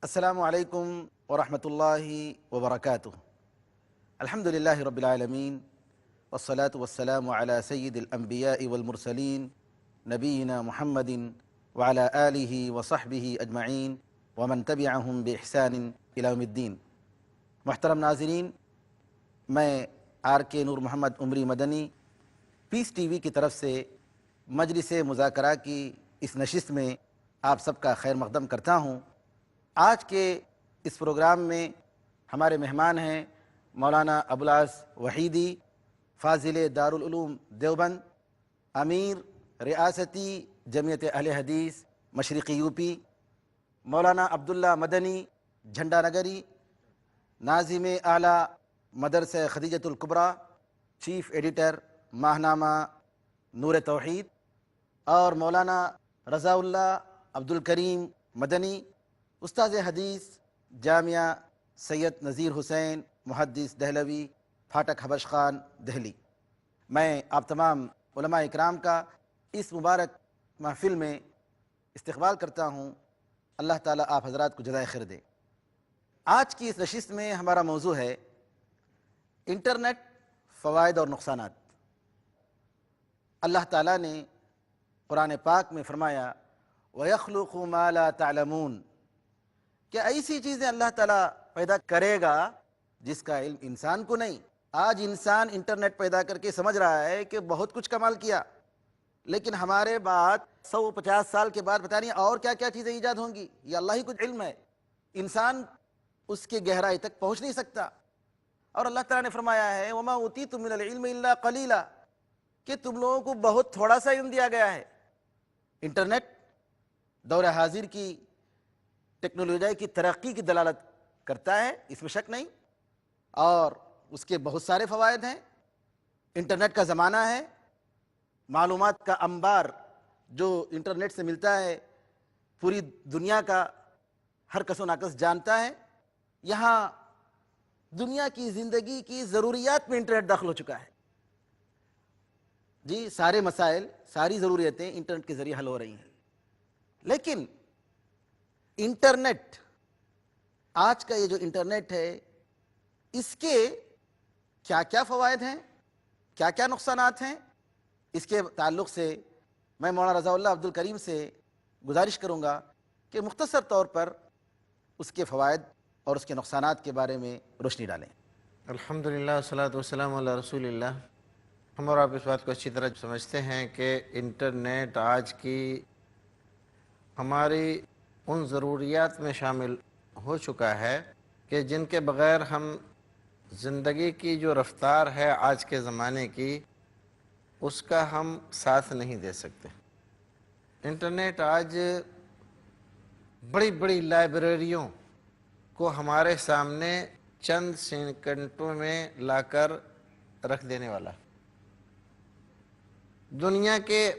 السلام علیکم ورحمۃ اللہ وبرکاتہ۔ الحمد للہ رب العالمین والصلاة والسلام علی سید الانبیاء والمرسلین نبینا محمد وعلی آلہ وصحبہ اجمعین ومن تبعہم بإحسان الی یوم الدین۔ محترم ناظرین، میں آر کے نور محمد عمری مدنی پیس ٹی وی کی طرف سے مجلس مذاکرہ کی اس نشست میں آپ سب کا خیر مقدم کرتا ہوں۔ آج کے اس پروگرام میں ہمارے مہمان ہیں مولانا ابوالعز وحیدی، فاضل دارالعلوم دیوبند، امیر ریاستی جمعیت اہل حدیث مشرقی یو پی، مولانا عبداللہ مدنی جھنڈا نگری، ناظم اعلیٰ مدرسہ خدیجۃ الکبریٰ، چیف ایڈیٹر ماہنامہ نور توحید، اور مولانا رضا اللہ عبدالکریم مدنی، استاذ حدیث جامعہ سید نذیر حسین محدث دہلوی، پھاٹک حبش خان دہلی۔ میں آپ تمام علماء اکرام کا اس مبارک محفل میں استقبال کرتا ہوں۔ اللہ تعالیٰ آپ حضرات کو جزائے خیر دے۔ آج کی اس نشست میں ہمارا موضوع ہے انٹرنیٹ، فوائد اور نقصانات۔ اللہ تعالیٰ نے قرآن پاک میں فرمایا وَيَخْلُقُ مَا لَا تَعْلَمُونَ، کہ ایسی چیزیں اللہ تعالیٰ پیدا کرے گا جس کا علم انسان کو نہیں۔ آج انسان انٹرنیٹ پیدا کر کے سمجھ رہا ہے کہ بہت کچھ کمال کیا، لیکن ہمارے بعد 150 سال کے بعد پتہ نہیں اور کیا کیا چیزیں ایجاد ہوں گی، یہ اللہ ہی کچھ علم ہے، انسان اس کے گہرائی تک پہنچ نہیں سکتا۔ اور اللہ تعالیٰ نے فرمایا ہے وَمَا أُوتِيتُم مِّنَ الْعِلْمِ إِلَّا قَلِيلًا، کہ تم لوگوں کو بہت تھوڑا سا علم دیا گیا ہے۔ انٹرنیٹ دور حاضر کی ٹیکنالوجی کی ترقی کی دلالت کرتا ہے، اس میں شک نہیں، اور اس کے بہت سارے فوائد ہیں۔ انٹرنیٹ کا زمانہ ہے، معلومات کا انبار جو انٹرنیٹ سے ملتا ہے پوری دنیا کا ہر کس و ناکس جانتا ہے۔ یہاں دنیا کی زندگی کی ضروریات میں انٹرنیٹ داخل ہو چکا ہے۔ جی، سارے مسائل، ساری ضروریتیں انٹرنیٹ کے ذریعے حل ہو رہی ہیں۔ لیکن انٹرنیٹ، آج کا یہ جو انٹرنیٹ ہے، اس کے کیا کیا فوائد ہیں، کیا کیا نقصانات ہیں، اس کے تعلق سے میں مولانا رضا اللہ عبدالکریم سے گزارش کروں گا کہ مختصر طور پر اس کے فوائد اور اس کے نقصانات کے بارے میں روشنی ڈالیں۔ الحمدللہ والصلاۃ والسلام علی رسول اللہ۔ ہم اور آپ اس بات کو اچھی طرح سمجھتے ہیں کہ انٹرنیٹ آج کی ہماری ان ضروریات میں شامل ہو چکا ہے کہ جن کے بغیر ہم زندگی کی جو رفتار ہے آج کے زمانے کی، اس کا ہم ساتھ نہیں دے سکتے۔ انٹرنیٹ آج بڑی بڑی لائبریریوں کو ہمارے سامنے چند سیکنڈوں میں لا کر رکھ دینے والا، دنیا کے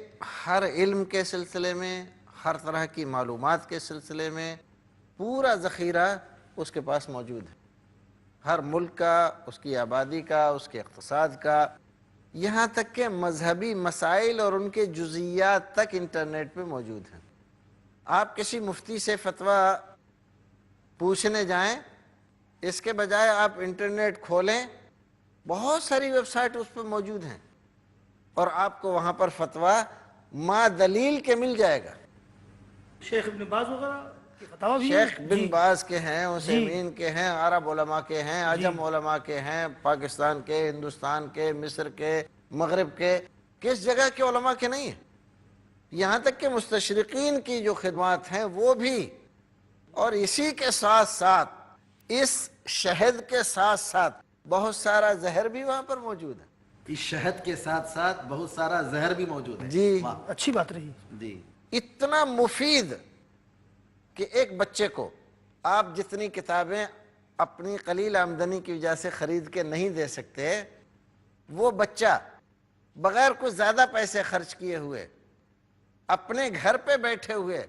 ہر علم کے سلسلے میں، ہر طرح کی معلومات کے سلسلے میں پورا ذخیرہ اس کے پاس موجود ہے، ہر ملک کا، اس کی آبادی کا، اس کے اقتصاد کا، یہاں تک کہ مذہبی مسائل اور ان کے جزئیات تک انٹرنیٹ پہ موجود ہیں۔ آپ کسی مفتی سے فتویٰ پوچھنے جائیں، اس کے بجائے آپ انٹرنیٹ کھولیں، بہت ساری ویب سائٹ اس پہ موجود ہیں، اور آپ کو وہاں پر فتویٰ ما دلیل کے مل جائے گا۔ شیخ ابن باز وغیرہ کی فتاوی بھی شیخ ہیں؟ بن باز کے ہیں، عثیمین کے ہیں، عرب علماء کے ہیں، عجم علماء کے ہیں، پاکستان کے، ہندوستان کے، مصر کے، مغرب کے، کس جگہ کے علماء کے نہیں ہیں۔ یہاں تک کہ مستشرقین کی جو خدمات ہیں وہ بھی، اور اسی کے ساتھ ساتھ اس شہد کے ساتھ ساتھ بہت سارا زہر بھی وہاں پر موجود ہے۔ اس شہد کے ساتھ ساتھ بہت سارا زہر بھی موجود ہے۔ جی، اچھی بات رہی۔ جی، اتنا مفید کہ ایک بچے کو آپ جتنی کتابیں اپنی قلیل آمدنی کی وجہ سے خرید کے نہیں دے سکتے، وہ بچہ بغیر کچھ زیادہ پیسے خرچ کیے ہوئے اپنے گھر پہ بیٹھے ہوئے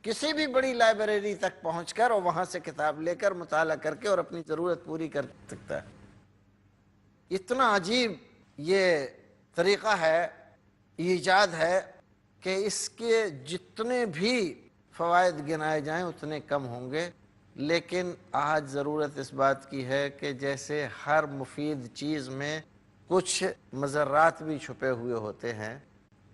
کسی بھی بڑی لائبریری تک پہنچ کر اور وہاں سے کتاب لے کر مطالعہ کر کے اور اپنی ضرورت پوری کر سکتا ہے۔ اتنا عجیب یہ طریقہ ہے، ایجاد ہے، کہ اس کے جتنے بھی فوائد گنائے جائیں اتنے کم ہوں گے۔ لیکن آج ضرورت اس بات کی ہے کہ جیسے ہر مفید چیز میں کچھ مضرات بھی چھپے ہوئے ہوتے ہیں،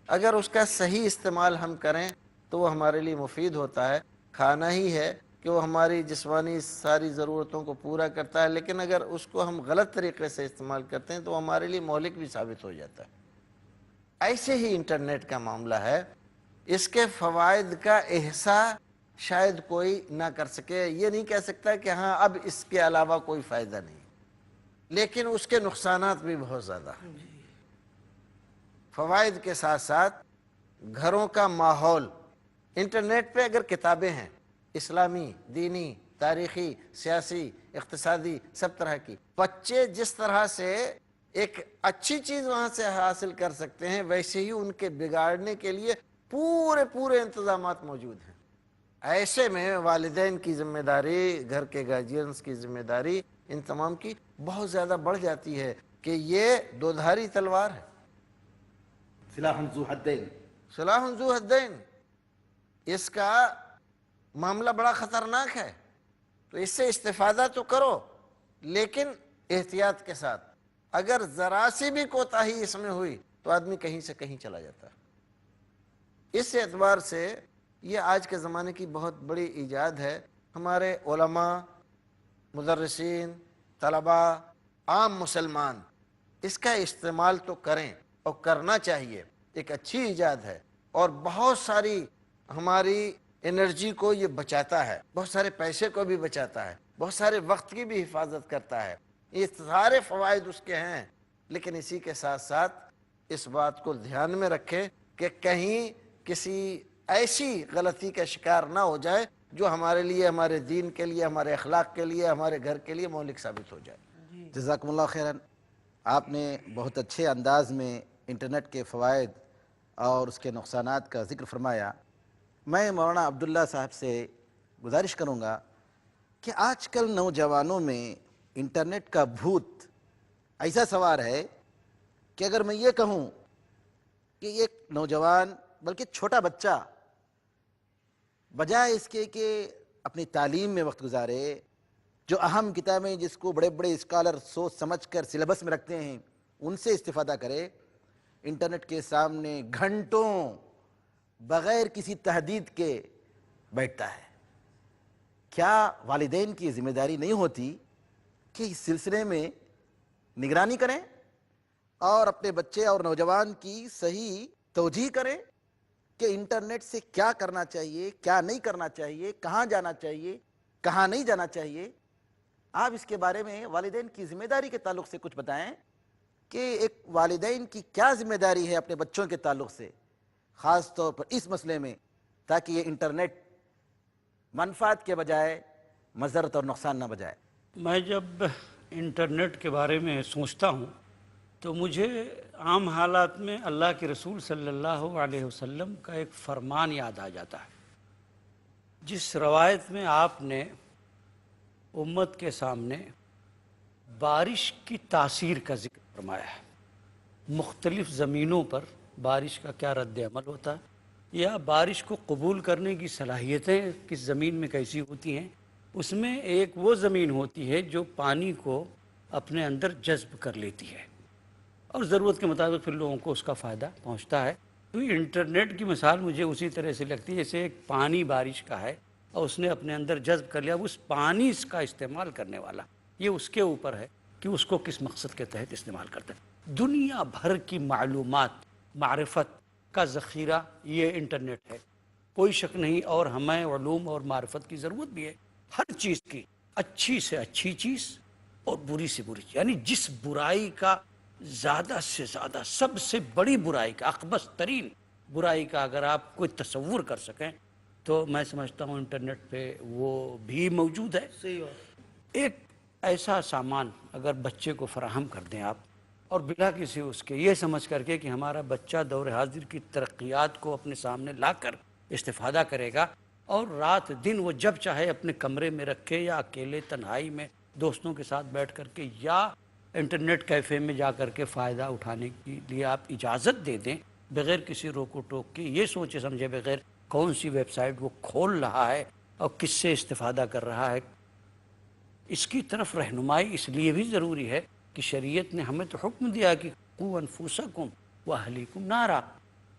اگر اس کا صحیح استعمال ہم کریں تو وہ ہمارے لیے مفید ہوتا ہے۔ کھانا ہی ہے کہ وہ ہماری جسمانی ساری ضرورتوں کو پورا کرتا ہے، لیکن اگر اس کو ہم غلط طریقے سے استعمال کرتے ہیں تو وہ ہمارے لیے مہلک بھی ثابت ہو جاتا ہے۔ ایسے ہی انٹرنیٹ کا معاملہ ہے، اس کے فوائد کا احصاء شاید کوئی نہ کر سکے، یہ نہیں کہہ سکتا کہ ہاں اب اس کے علاوہ کوئی فائدہ نہیں، لیکن اس کے نقصانات بھی بہت زیادہ ہیں۔ فوائد کے ساتھ ساتھ گھروں کا ماحول، انٹرنیٹ پہ اگر کتابیں ہیں اسلامی، دینی، تاریخی، سیاسی، اقتصادی، سب طرح کی، بچے جس طرح سے ایک اچھی چیز وہاں سے حاصل کر سکتے ہیں ویسے ہی ان کے بگاڑنے کے لیے پورے انتظامات موجود ہیں۔ ایسے میں والدین کی ذمہ داری، گھر کے گارجینز کی ذمہ داری ان تمام کی بہت زیادہ بڑھ جاتی ہے کہ یہ دودھاری تلوار ہے، سلاح ذو حدین۔ سلاح ذو حدین، اس کا معاملہ بڑا خطرناک ہے، تو اس سے استفادہ تو کرو لیکن احتیاط کے ساتھ۔ اگر ذرا سی بھی کوتاہی اس میں ہوئی تو آدمی کہیں سے کہیں چلا جاتا ہے۔ اس اعتبار سے یہ آج کے زمانے کی بہت بڑی ایجاد ہے۔ ہمارے علماء، مدرسین، طلباء، عام مسلمان اس کا استعمال تو کریں اور کرنا چاہیے، ایک اچھی ایجاد ہے اور بہت ساری ہماری انرجی کو یہ بچاتا ہے، بہت سارے پیسے کو بھی بچاتا ہے، بہت سارے وقت کی بھی حفاظت کرتا ہے، یہ سارے فوائد اس کے ہیں۔ لیکن اسی کے ساتھ ساتھ اس بات کو دھیان میں رکھیں کہ کہیں کسی ایسی غلطی کا شکار نہ ہو جائے جو ہمارے لیے، ہمارے دین کے لیے، ہمارے اخلاق کے لیے، ہمارے گھر کے لیے مہلک ثابت ہو جائے۔ جزاکم اللہ خیراً، آپ نے بہت اچھے انداز میں انٹرنیٹ کے فوائد اور اس کے نقصانات کا ذکر فرمایا۔ میں مولانا عبداللہ صاحب سے گزارش کروں گا کہ آج کل نوجوانوں میں انٹرنیٹ کا بھوت ایسا سوار ہے کہ اگر میں یہ کہوں کہ ایک نوجوان بلکہ چھوٹا بچہ بجائے اس کے کہ اپنی تعلیم میں وقت گزارے، جو اہم کتابیں جس کو بڑے بڑے اسکالر سوچ سمجھ کر سلیبس میں رکھتے ہیں ان سے استفادہ کرے، انٹرنیٹ کے سامنے گھنٹوں بغیر کسی تحدید کے بیٹھتا ہے۔ کیا والدین کی ذمہ داری نہیں ہوتی کہ اس سلسلے میں نگرانی کریں اور اپنے بچے اور نوجوان کی صحیح توجیہ کریں کہ انٹرنیٹ سے کیا کرنا چاہیے، کیا نہیں کرنا چاہیے، کہاں جانا چاہیے، کہاں نہیں جانا چاہیے؟ آپ اس کے بارے میں والدین کی ذمہ داری کے تعلق سے کچھ بتائیں کہ ایک والدین کی کیا ذمہ داری ہے اپنے بچوں کے تعلق سے، خاص طور پر اس مسئلے میں، تاکہ یہ انٹرنیٹ منفعت کے بجائے مضرت اور نقصان نہ بجائے۔ میں جب انٹرنیٹ کے بارے میں سوچتا ہوں تو مجھے عام حالات میں اللہ کے رسول صلی اللہ علیہ وسلم کا ایک فرمان یاد آ جاتا ہے، جس روایت میں آپ نے امت کے سامنے بارش کی تاثیر کا ذکر فرمایا ہے، مختلف زمینوں پر بارش کا کیا رد عمل ہوتا ہے، یا بارش کو قبول کرنے کی صلاحیتیں کس زمین میں کیسی ہوتی ہیں۔ اس میں ایک وہ زمین ہوتی ہے جو پانی کو اپنے اندر جذب کر لیتی ہے اور ضرورت کے مطابق پھر لوگوں کو اس کا فائدہ پہنچتا ہے۔ تو انٹرنیٹ کی مثال مجھے اسی طرح سے لگتی ہے جیسے ایک پانی بارش کا ہے اور اس نے اپنے اندر جذب کر لیا، اب اس پانی کا استعمال کرنے والا یہ اس کے اوپر ہے کہ اس کو کس مقصد کے تحت استعمال کرتا ہے۔ دنیا بھر کی معلومات، معرفت کا ذخیرہ یہ انٹرنیٹ ہے، کوئی شک نہیں، اور ہمیں علوم اور معرفت کی ضرورت بھی ہے، ہر چیز کی، اچھی سے اچھی چیز اور بری سے بری چیز، یعنی جس برائی کا زیادہ سے زیادہ، سب سے بڑی برائی کا، اخبث ترین برائی کا اگر آپ کوئی تصور کر سکیں تو میں سمجھتا ہوں انٹرنیٹ پہ وہ بھی موجود ہے۔ صحیح بات۔ ایک ایسا سامان اگر بچے کو فراہم کر دیں آپ، اور بلا کسی اس کے یہ سمجھ کر کے کہ ہمارا بچہ دور حاضر کی ترقیات کو اپنے سامنے لا کر استفادہ کرے گا، اور رات دن وہ جب چاہے اپنے کمرے میں رکھے یا اکیلے تنہائی میں دوستوں کے ساتھ بیٹھ کر کے یا انٹرنیٹ کیفے میں جا کر کے فائدہ اٹھانے کے لیے آپ اجازت دے دیں بغیر کسی روک و ٹوک کے، یہ سوچے سمجھے بغیر کون سی ویب سائٹ وہ کھول رہا ہے اور کس سے استفادہ کر رہا ہے، اس کی طرف رہنمائی اس لیے بھی ضروری ہے کہ شریعت نے ہمیں تو حکم دیا کہ قوا انفسکم واہلیکم نارا،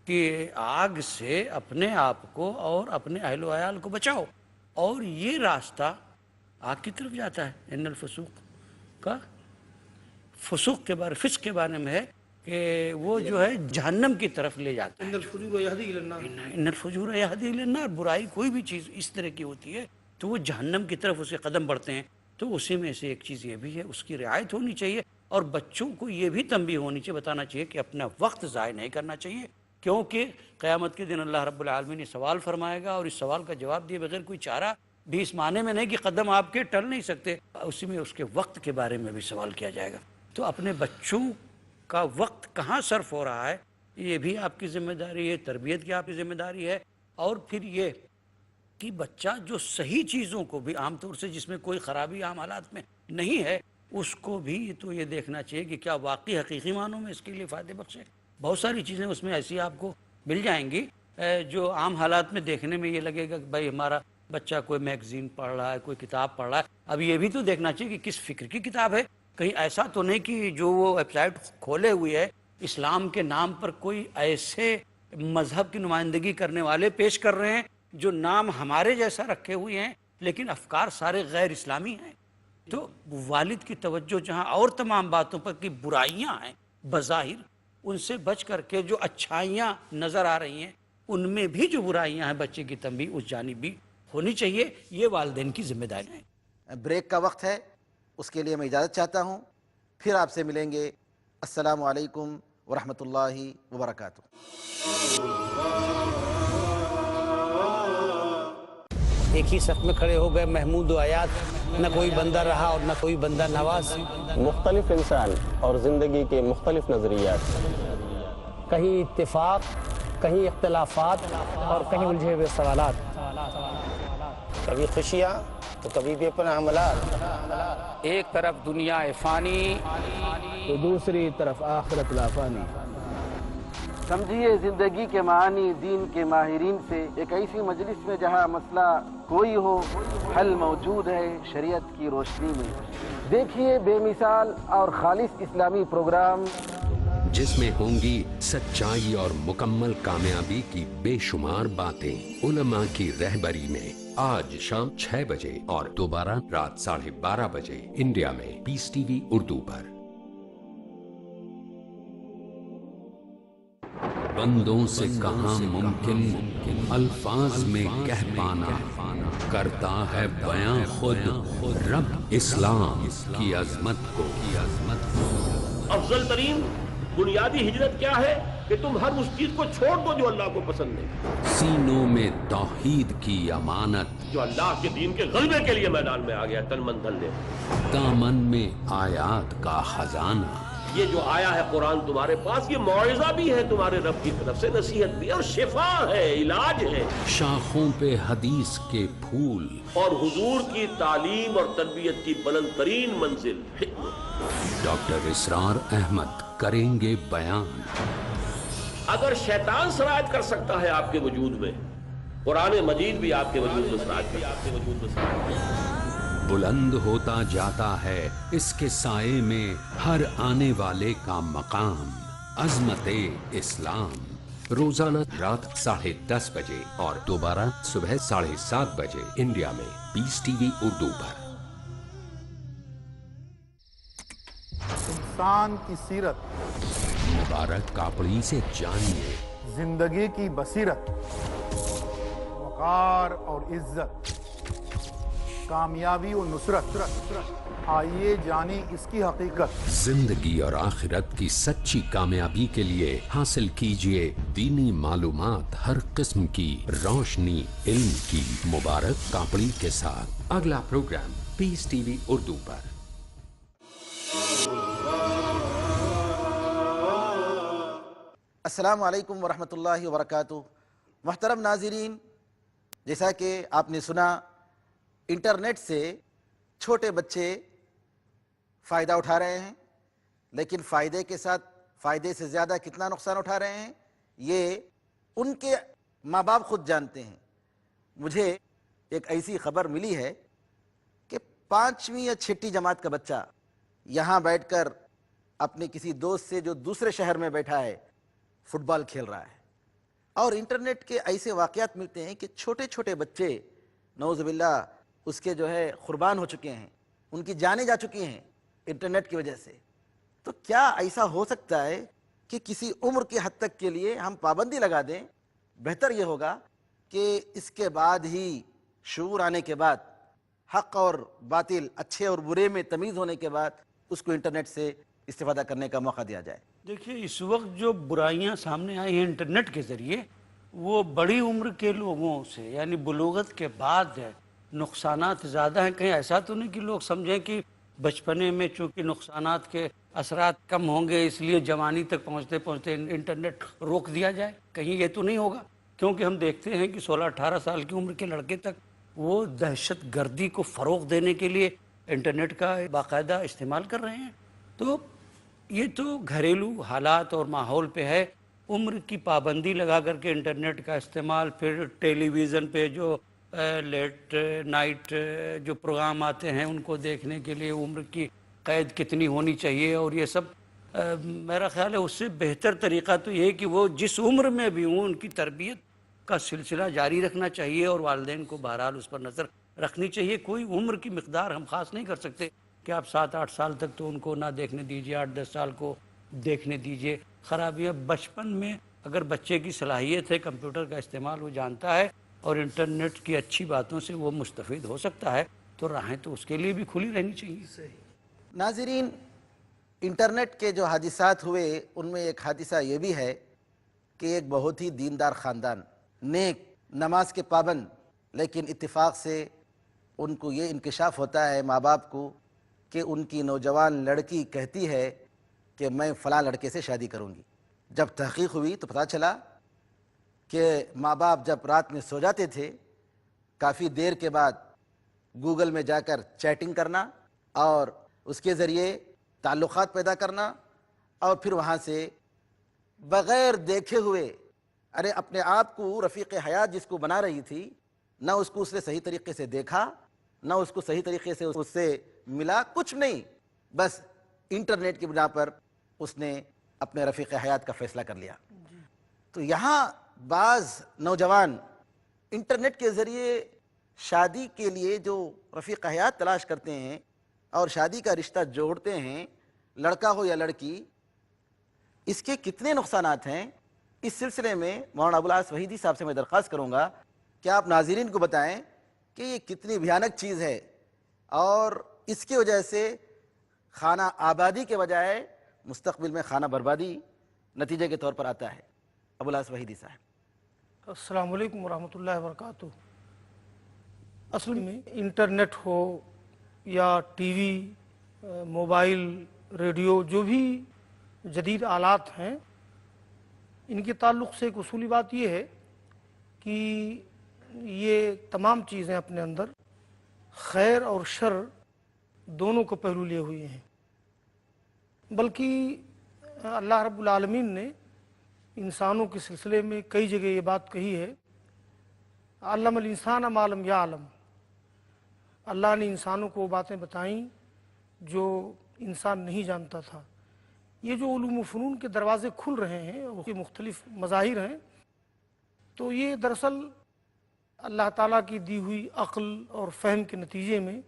کہ آگ سے اپنے آپ کو اور اپنے اہل و عیال کو بچاؤ، اور یہ راستہ آگ کی طرف جاتا ہے۔ ان الفسوق کا فسوق کے بارے، فسق کے بارے میں ہے کہ وہ جو ہے جہنم کی طرف لے جاتا ہے۔ ان الفجور یہدی الی النار، ان الفجور یہدی الی النار، برائی کوئی بھی چیز اس طرح کی ہوتی ہے تو وہ جہنم کی طرف اسے قدم بڑھتے ہیں، تو اسی میں سے ایک چیز یہ بھی ہے، اس کی رعایت ہونی چاہیے، اور بچوں کو یہ بھی تنبیہ ہونی چاہیے، بتانا چاہیے کہ اپنا وقت ضائع نہیں کرنا چاہیے، کیونکہ قیامت کے دن اللہ رب العالمین نے سوال فرمائے گا، اور اس سوال کا جواب دیے بغیر کوئی چارہ بھی اس معنی میں نہیں کہ قدم آپ کے ٹل نہیں سکتے، اسی میں اس کے وقت کے بارے میں بھی سوال کیا جائے گا۔ تو اپنے بچوں کا وقت کہاں صرف ہو رہا ہے، یہ بھی آپ کی ذمہ داری ہے، تربیت کی آپ کی ذمہ داری ہے، اور پھر یہ کہ بچہ جو صحیح چیزوں کو بھی عام طور سے جس میں کوئی خرابی عام حالات میں نہیں ہے، اس کو بھی تو یہ دیکھنا چاہیے کہ کیا واقعی حقیقی معنوں میں اس کے لیے فائدے بخش ہے۔ بہت ساری چیزیں اس میں ایسی آپ کو مل جائیں گی جو عام حالات میں دیکھنے میں یہ لگے گا کہ بھائی ہمارا بچہ کوئی میگزین پڑھ رہا ہے، کوئی کتاب پڑھ رہا ہے، اب یہ بھی تو دیکھنا چاہیے کہ کس فکر کی کتاب ہے، کہیں ایسا تو نہیں کہ جو وہ ویب سائٹ کھولے ہوئی ہے اسلام کے نام پر کوئی ایسے مذہب کی نمائندگی کرنے والے پیش کر رہے ہیں جو نام ہمارے جیسا رکھے ہوئے ہیں لیکن افکار سارے غیر اسلامی ہیں۔ تو والد کی توجہ جہاں اور تمام باتوں پر کی برائیاں ہیں بظاہر، ان سے بچ کر کے جو اچھائیاں نظر آ رہی ہیں ان میں بھی جو برائیاں ہیں بچے کی تنبیہ اس جانب بھی ہونی چاہیے، یہ والدین کی ذمہ داری ہے۔ بریک کا وقت ہے، اس کے لیے میں اجازت چاہتا ہوں، پھر آپ سے ملیں گے۔ السلام علیکم ورحمۃ اللہ وبرکاتہ۔ ایک ہی صف میں کھڑے ہو گئے محمود و آیات، نہ کوئی بندہ رہا اور نہ کوئی بندہ نواز۔ مختلف انسان اور زندگی کے مختلف نظریات، کہیں اتفاق، کہیں اختلافات اور کہیں الجھے ہوئے سوالات، کبھی خوشیاں تو کبھی بے پناہ حملات، ایک طرف دنیا فانی تو دوسری طرف آخرت لافانی۔ سمجھیے زندگی کے معانی دین کے ماہرین سے، ایک ایسی مجلس میں جہاں مسئلہ کوئی ہو حل موجود ہے شریعت کی روشنی میں۔ دیکھیے بے مثال اور خالص اسلامی پروگرام جس میں ہوں گی سچائی اور مکمل کامیابی کی بے شمار باتیں علماء کی رہبری میں، آج شام 6 بجے اور دوبارہ رات 12:30 بجے انڈیا میں پیس ٹی وی اردو پر۔ بندوں سے کہاں ممکن الفاظ میں کہہ پانا، کرتا ہے بیاں خود رب اسلام کی عظمت کو۔ افضل ترین بنیادی ہجرت کیا ہے کہ تم ہر اس چیز کو چھوڑ دو جو اللہ کو پسند نہیں۔ سینوں میں توحید کی امانت، جو اللہ کے دین کے غلبے کے لیے میدان میں آ گیا تن من دھن لے۔ دامن میں آیات کا خزانہ، یہ جو آیا ہے قرآن تمہارے پاس، یہ موعظہ بھی ہے تمہارے رب کی طرف سے، نصیحت بھی اور شفا ہے، علاج ہے۔ شاخوں پہ حدیث کے پھول اور حضور کی تعلیم اور تربیت کی بلند ترین منزل حکمت۔ ڈاکٹر اسرار احمد کریں گے بیان۔ اگر شیطان سرایت کر سکتا ہے آپ کے وجود میں، قرآن مجید بھی آپ کے وجود میں سرایت کر۔ بلند ہوتا جاتا ہے اس کے سائے میں ہر آنے والے کا مقام، عظمت اسلام۔ روزانہ رات 10:30 بجے اور دوبارہ صبح 7:30 بجے انڈیا میں پیس ٹی وی اردو پر۔ انسان کی سیرت، مبارک کاپڑی سے جانیے زندگی کی بصیرت، وقار اور عزت، کامیابی و نصرت، آئیے جانیں اس کی حقیقت۔ زندگی اور آخرت کی سچی کامیابی کے لیے حاصل کیجئے دینی معلومات ہر قسم کی، روشنی علم کی، مبارک کاپڑی کے ساتھ۔ اگلا پروگرام پیس ٹی وی اردو پر۔ السلام علیکم ورحمۃ اللہ وبرکاتہ۔ محترم ناظرین، جیسا کہ آپ نے سنا، انٹرنیٹ سے چھوٹے بچے فائدہ اٹھا رہے ہیں، لیکن فائدے کے ساتھ فائدے سے زیادہ کتنا نقصان اٹھا رہے ہیں یہ ان کے ماں باپ خود جانتے ہیں۔ مجھے ایک ایسی خبر ملی ہے کہ 5ویں یا 6ٹھی جماعت کا بچہ یہاں بیٹھ کر اپنے کسی دوست سے جو دوسرے شہر میں بیٹھا ہے فٹ بال کھیل رہا ہے. اور انٹرنیٹ کے ایسے واقعات ملتے ہیں کہ چھوٹے چھوٹے بچے نعوذ باللہ اس کے جو ہے قربان ہو چکے ہیں، ان کی جانیں جا چکی ہیں انٹرنیٹ کی وجہ سے. تو کیا ایسا ہو سکتا ہے کہ کسی عمر کی حد تک کے لیے ہم پابندی لگا دیں؟ بہتر یہ ہوگا کہ اس کے بعد ہی شعور آنے کے بعد، حق اور باطل، اچھے اور برے میں تمیز ہونے کے بعد اس کو انٹرنیٹ سے استفادہ کرنے کا موقع دیا جائے. دیکھیے اس وقت جو برائیاں سامنے آئی ہیں انٹرنیٹ کے ذریعے، وہ بڑی عمر کے لوگوں سے یعنی بلوغت کے بعد نقصانات زیادہ ہیں. کہیں ایسا تو نہیں کہ لوگ سمجھیں کہ بچپنے میں چونکہ نقصانات کے اثرات کم ہوں گے اس لیے جوانی تک پہنچتے پہنچتے انٹرنیٹ روک دیا جائے. کہیں یہ تو نہیں ہوگا، کیونکہ ہم دیکھتے ہیں کہ 16-18 سال کی عمر کے لڑکے تک وہ دہشت گردی کو فروغ دینے کے لیے انٹرنیٹ کا باقاعدہ استعمال کر رہے ہیں. تو یہ تو گھریلو حالات اور ماحول پہ ہے. عمر کی پابندی لگا کر کے انٹرنیٹ کا استعمال، پھر ٹیلی ویژن پہ جو لیٹ نائٹ جو پروگرام آتے ہیں ان کو دیکھنے کے لیے عمر کی قید کتنی ہونی چاہیے، اور یہ سب میرا خیال ہے اس سے بہتر طریقہ تو یہ ہے کہ وہ جس عمر میں بھی ہوں ان کی تربیت کا سلسلہ جاری رکھنا چاہیے، اور والدین کو بہرحال اس پر نظر رکھنی چاہیے. کوئی عمر کی مقدار ہم خاص نہیں کر سکتے کہ آپ 7-8 سال تک تو ان کو نہ دیکھنے دیجیے، 8-10 سال کو دیکھنے دیجیے. خرابیاں بچپن میں اگر بچے کی صلاحیت ہے، کمپیوٹر کا استعمال وہ جانتا ہے اور انٹرنیٹ کی اچھی باتوں سے وہ مستفید ہو سکتا ہے، تو راہیں تو اس کے لیے بھی کھلی رہنی چاہیے. ناظرین، انٹرنیٹ کے جو حادثات ہوئے ان میں ایک حادثہ یہ بھی ہے کہ ایک بہت ہی دیندار خاندان، نیک، نماز کے پابند، لیکن اتفاق سے ان کو یہ انکشاف ہوتا ہے ماں باپ کو کہ ان کی نوجوان لڑکی کہتی ہے کہ میں فلاں لڑکے سے شادی کروں گی. جب تحقیق ہوئی تو پتہ چلا کہ ماں باپ جب رات میں سو جاتے تھے، کافی دیر کے بعد گوگل میں جا کر چیٹنگ کرنا اور اس کے ذریعے تعلقات پیدا کرنا، اور پھر وہاں سے بغیر دیکھے ہوئے اپنے آپ کو رفیق حیات جس کو بنا رہی تھی، نہ اس کو اس نے صحیح طریقے سے دیکھا، نہ اس کو صحیح طریقے سے اس سے ملا، کچھ نہیں، بس انٹرنیٹ کی بنا پر اس نے اپنے رفیق حیات کا فیصلہ کر لیا. تو یہاں بعض نوجوان انٹرنیٹ کے ذریعے شادی کے لیے جو رفیق حیات تلاش کرتے ہیں اور شادی کا رشتہ جوڑتے ہیں، لڑکا ہو یا لڑکی، اس کے کتنے نقصانات ہیں، اس سلسلے میں مولانا ابوالعاص وحیدی صاحب سے میں درخواست کروں گا کہ آپ ناظرین کو بتائیں کہ یہ کتنی بھیانک چیز ہے، اور اس کی وجہ سے خانہ آبادی کے بجائے مستقبل میں خانہ بربادی نتیجے کے طور پر آتا ہے. ابوالعاص وحیدی صاحب. السلام علیکم ورحمۃ اللہ وبرکاتہ. اصل میں انٹرنیٹ ہو یا ٹی وی، موبائل، ریڈیو، جو بھی جدید آلات ہیں، ان کے تعلق سے ایک اصولی بات یہ ہے کہ یہ تمام چیزیں اپنے اندر خیر اور شر دونوں کو پہلو لیے ہوئے ہیں. بلکہ اللہ رب العالمین نے انسانوں کے سلسلے میں کئی جگہ یہ بات کہی ہے، علم الانسان ما لم یعلم. اللہ نے انسانوں کو وہ باتیں بتائیں جو انسان نہیں جانتا تھا. یہ جو علوم و فنون کے دروازے کھل رہے ہیں، وہ مختلف مظاہر ہیں، تو یہ دراصل اللہ تعالیٰ کی دی ہوئی عقل اور فہم کے نتیجے میں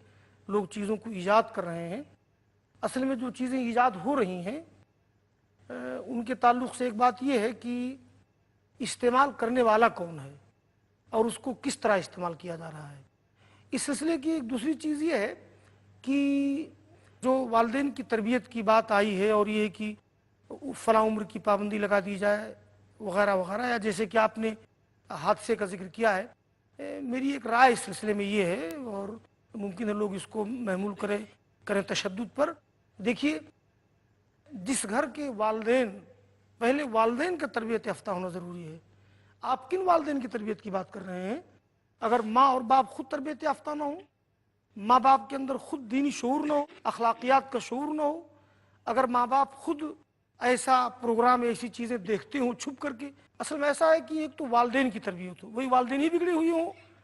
لوگ چیزوں کو ایجاد کر رہے ہیں. اصل میں جو چیزیں ایجاد ہو رہی ہیں ان کے تعلق سے ایک بات یہ ہے کہ استعمال کرنے والا کون ہے اور اس کو کس طرح استعمال کیا جا رہا ہے. اس سلسلے کی ایک دوسری چیز یہ ہے کہ جو والدین کی تربیت کی بات آئی ہے، اور یہ ہے کہ فلاں عمر کی پابندی لگا دی جائے وغیرہ وغیرہ، یا جیسے کہ آپ نے حادثے کا ذکر کیا ہے، میری ایک رائے اس سلسلے میں یہ ہے، اور ممکن ہے لوگ اس کو محمول کریں تشدد پر. دیکھیے، جس گھر کے والدین، پہلے والدین کا تربیت یافتہ ہونا ضروری ہے. آپ کن والدین کی تربیت کی بات کر رہے ہیں؟ اگر ماں اور باپ خود تربیت یافتہ نہ ہوں، ماں باپ کے اندر خود دینی شعور نہ ہو، اخلاقیات کا شعور نہ ہو، اگر ماں باپ خود ایسا پروگرام، ایسی چیزیں دیکھتے ہوں چھپ کر کے، اصل میں ایسا ہے کہ ایک تو والدین کی تربیت ہو، وہی والدین ہی بگڑے ہوئے ہوں،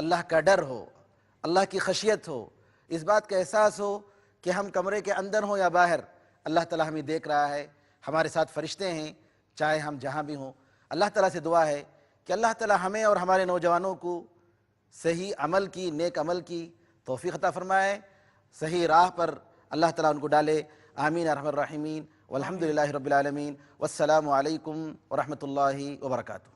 اللہ کا ڈر ہو، اللہ کی خشیت ہو، اس بات کا احساس ہو کہ ہم کمرے کے اندر ہوں یا باہر اللہ تعالیٰ ہمیں دیکھ رہا ہے، ہمارے ساتھ فرشتے ہیں چاہے ہم جہاں بھی ہوں۔ اللہ تعالیٰ سے دعا ہے کہ اللہ تعالیٰ ہمیں اور ہمارے نوجوانوں کو صحیح عمل کی، نیک عمل کی توفیق عطا فرمائے، صحیح راہ پر اللہ تعالیٰ ان کو ڈالے، آمین ارحم الراحمین، والحمدللہ رب العالمین، والسلام علیکم ورحمۃ اللہ وبرکاتہ۔